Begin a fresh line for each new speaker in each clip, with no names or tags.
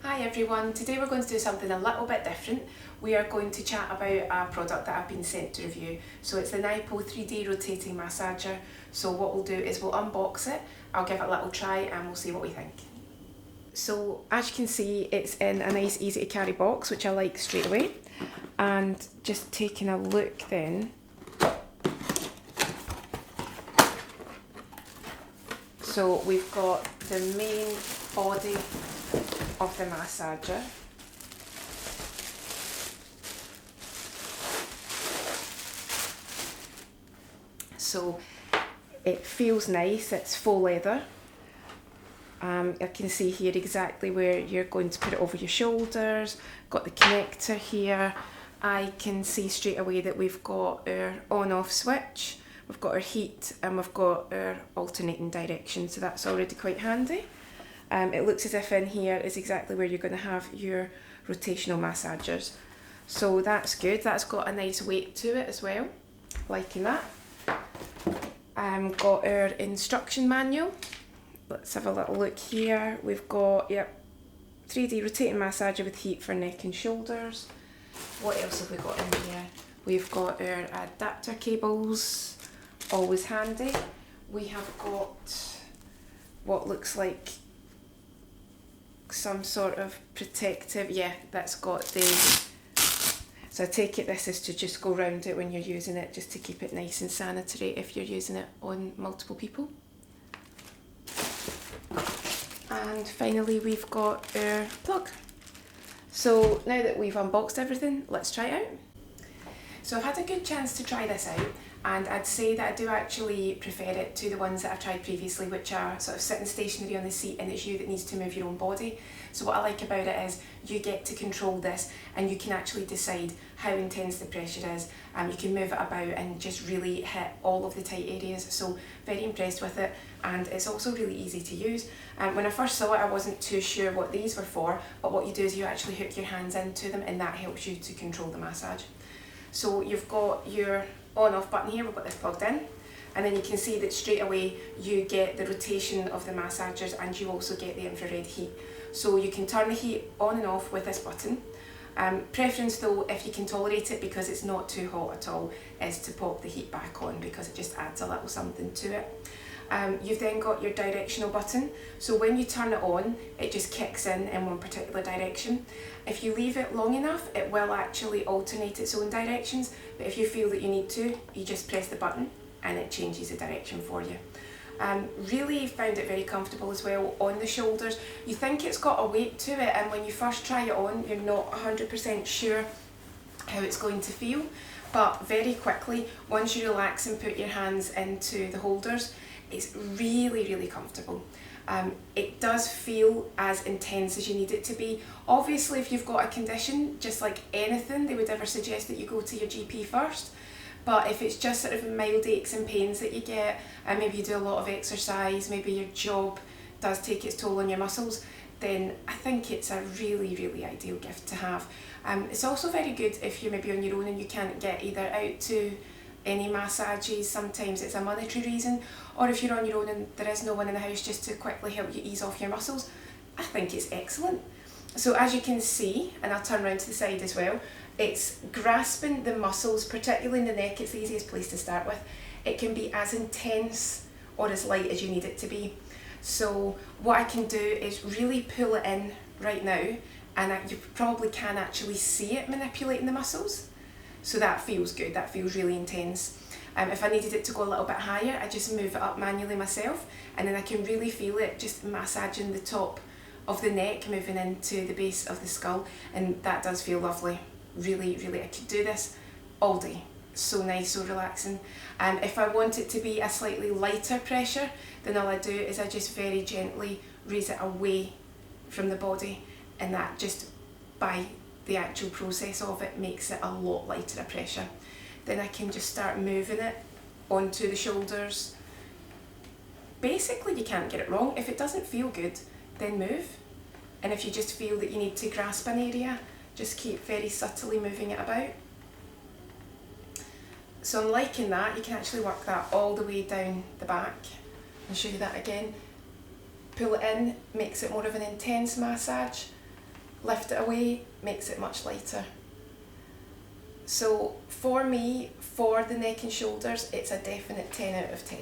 Hi everyone, today we're going to do something a little bit different. We are going to chat about a product that I've been sent to review. So it's the Naipo 3D rotating massager. So what we'll do is we'll unbox it, I'll give it a little try and we'll see what we think. So as you can see, it's in a nice easy to carry box, which I like straight away. And just taking a look then. So we've got the main body of the massager. So it feels nice, it's faux leather. I can see here exactly where you're going to put it over your shoulders, got the connector here. I can see straight away that we've got our on-off switch, we've got our heat and we've got our alternating direction, so that's already quite handy. It looks as if in here is exactly where you're going to have your rotational massagers. So that's good, that's got a nice weight to it as well, liking that. Got our instruction manual. Let's have a little look here. We've got, 3D rotating massager with heat for neck and shoulders. What else have we got in here? We've got our adapter cables, always handy. We have got what looks like some sort of protective, that's got the, so I take it this is to just go round it when you're using it, just to keep it nice and sanitary if you're using it on multiple people. And finally we've got our plug. So now that we've unboxed everything, let's try it out. So I've had a good chance to try this out, and I'd say that I do actually prefer it to the ones that I've tried previously, which are sort of sitting stationary on the seat and it's you that needs to move your own body. So what I like about it is you get to control this and you can actually decide how intense the pressure is. You can move it about and just really hit all of the tight areas. So very impressed with it, and it's also really easy to use. When I first saw it, I wasn't too sure what these were for, but what you do is you actually hook your hands into them and that helps you to control the massage. So you've got your on-off button here, we've got this plugged in, and then you can see that straight away you get the rotation of the massagers and you also get the infrared heat. So you can turn the heat on and off with this button. Preference though, if you can tolerate it because it's not too hot at all, is to pop the heat back on because it just adds a little something to it. You've then got your directional button, so when you turn it on it just kicks in one particular direction. If you leave it long enough it will actually alternate its own directions, but if you feel that you need to, you just press the button and it changes the direction for you. Really found it very comfortable as well on the shoulders. You think it's got a weight to it, and when you first try it on you're not 100% sure how it's going to feel, but very quickly once you relax and put your hands into the holders, it's really comfortable. It does feel as intense as you need it to be. Obviously if you've got a condition, just like anything, they would ever suggest that you go to your GP first. But if it's just sort of mild aches and pains that you get, and maybe you do a lot of exercise, maybe your job does take its toll on your muscles, then I think it's a really ideal gift to have. It's also very good if you're maybe on your own and you can't get either out to any massages. Sometimes it's a monetary reason, or if you're on your own and there is no one in the house just to quickly help you ease off your muscles. I think it's excellent. So as you can see, and I'll turn around to the side as well, it's grasping the muscles, particularly in the neck. It's the easiest place to start with. It can be as intense or as light as you need it to be. So what I can do is really pull it in right now, and you probably can actually see it manipulating the muscles. So that feels good, that feels really intense. If I needed it to go a little bit higher, I just move it up manually myself, and then I can really feel it just massaging the top of the neck, moving into the base of the skull, and that does feel lovely. Really, I could do this all day. So nice, so relaxing. If I want it to be a slightly lighter pressure, then all I do is I just very gently raise it away from the body, and that just by the actual process of it makes it a lot lighter a pressure. Then I can just start moving it onto the shoulders. Basically you can't get it wrong. If it doesn't feel good, then move. And if you just feel that you need to grasp an area, just keep very subtly moving it about. So I'm liking that. You can actually work that all the way down the back. I'll show you that again. Pull it in, makes it more of an intense massage. lift it away, makes it much lighter. So for me, for the neck and shoulders, it's a definite 10 out of 10.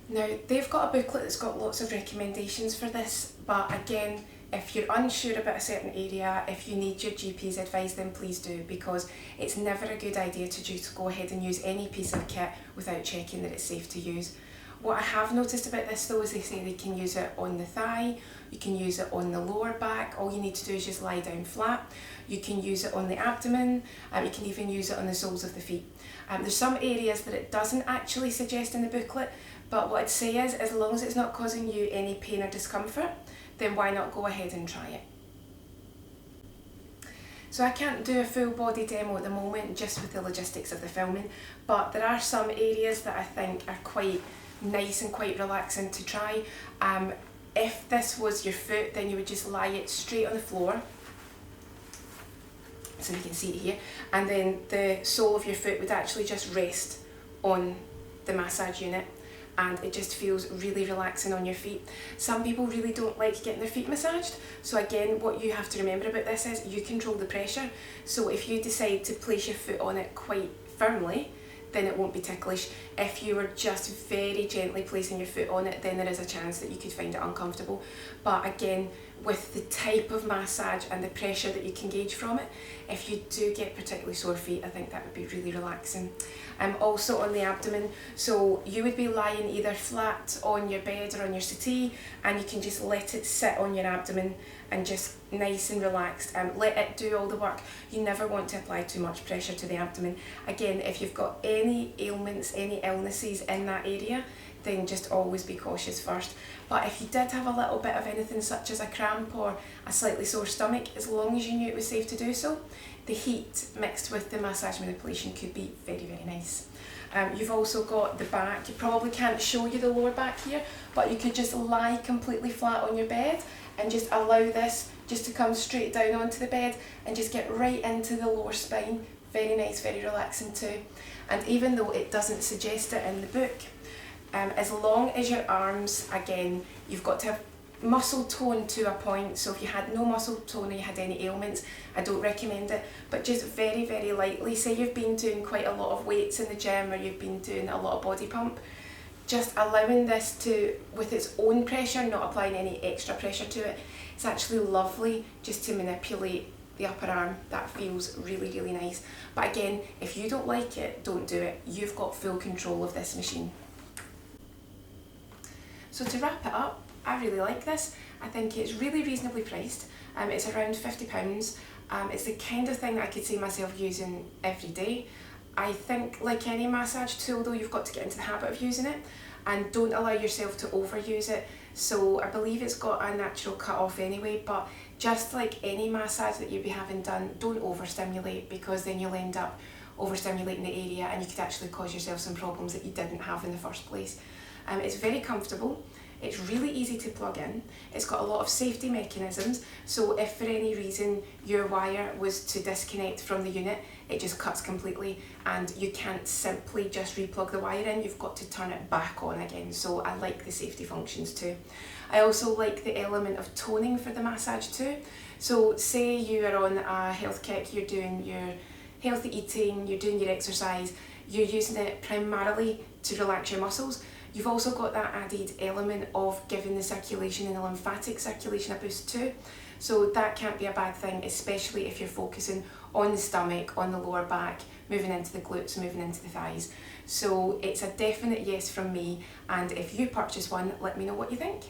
Now, they've got a booklet that's got lots of recommendations for this, but again, if you're unsure about a certain area, if you need your GP's advice, then please do, because it's never a good idea to just go ahead and use any piece of kit without checking that it's safe to use. What I have noticed about this though is they say they can use it on the thigh, you can use it on the lower back, all you need to do is just lie down flat. You can use it on the abdomen, you can even use it on the soles of the feet. There's some areas that it doesn't actually suggest in the booklet, but what I'd say is, as long as it's not causing you any pain or discomfort, then why not go ahead and try it. So I can't do a full body demo at the moment just with the logistics of the filming, but there are some areas that I think are quite nice and quite relaxing to try. If this was your foot, then you would just lie it straight on the floor, so you can see it here, and then the sole of your foot would actually just rest on the massage unit, and it just feels really relaxing on your feet. Some people really don't like getting their feet massaged, so again, what you have to remember about this is you control the pressure. So if you decide to place your foot on it quite firmly, then it won't be ticklish. If you were just very gently placing your foot on it, then there is a chance that you could find it uncomfortable. But again, with the type of massage and the pressure that you can gauge from it, if you do get particularly sore feet, I think that would be really relaxing. Also on the abdomen, so you would be lying either flat on your bed or on your settee, and you can just let it sit on your abdomen and just nice and relaxed, let it do all the work. You never want to apply too much pressure to the abdomen. Again, if you've got any ailments, any illnesses in that area, then just always be cautious first. But if you did have a little bit of anything such as a cramp or a slightly sore stomach, as long as you knew it was safe to do so, the heat mixed with the massage manipulation could be very, very nice. You've also got the back. You probably can't show you the lower back here, but you could just lie completely flat on your bed and just allow this just to come straight down onto the bed and just get right into the lower spine. Very nice, very relaxing too. And even though it doesn't suggest it in the book, as long as your arms, again, you've got to have muscle tone to a point. So if you had no muscle tone or you had any ailments, I don't recommend it, but just very, very lightly. Say you've been doing quite a lot of weights in the gym, or you've been doing a lot of body pump, just allowing this to, with its own pressure, not applying any extra pressure to it. It's actually lovely just to manipulate the upper arm. That feels really, really nice. But again, if you don't like it, don't do it. You've got full control of this machine. So to wrap it up, I really like this. I think it's really reasonably priced. It's around £50. It's the kind of thing that I could see myself using every day. I think, like any massage tool though, you've got to get into the habit of using it, and don't allow yourself to overuse it. So I believe it's got a natural cut off anyway, but just like any massage that you'd be having done, don't overstimulate, because then you'll end up overstimulating the area and you could actually cause yourself some problems that you didn't have in the first place. It's very comfortable. It's really easy to plug in. It's got a lot of safety mechanisms, so if for any reason your wire was to disconnect from the unit, it just cuts completely and you can't simply just replug the wire in, you've got to turn it back on again. So I like the safety functions too. I also like the element of toning for the massage too. So say you are on a health kick, you're doing your healthy eating, you're doing your exercise, you're using it primarily to relax your muscles. You've also got that added element of giving the circulation and the lymphatic circulation a boost too. So that can't be a bad thing, especially if you're focusing on the stomach, on the lower back, moving into the glutes, moving into the thighs. So it's a definite yes from me, and if you purchase one, let me know what you think.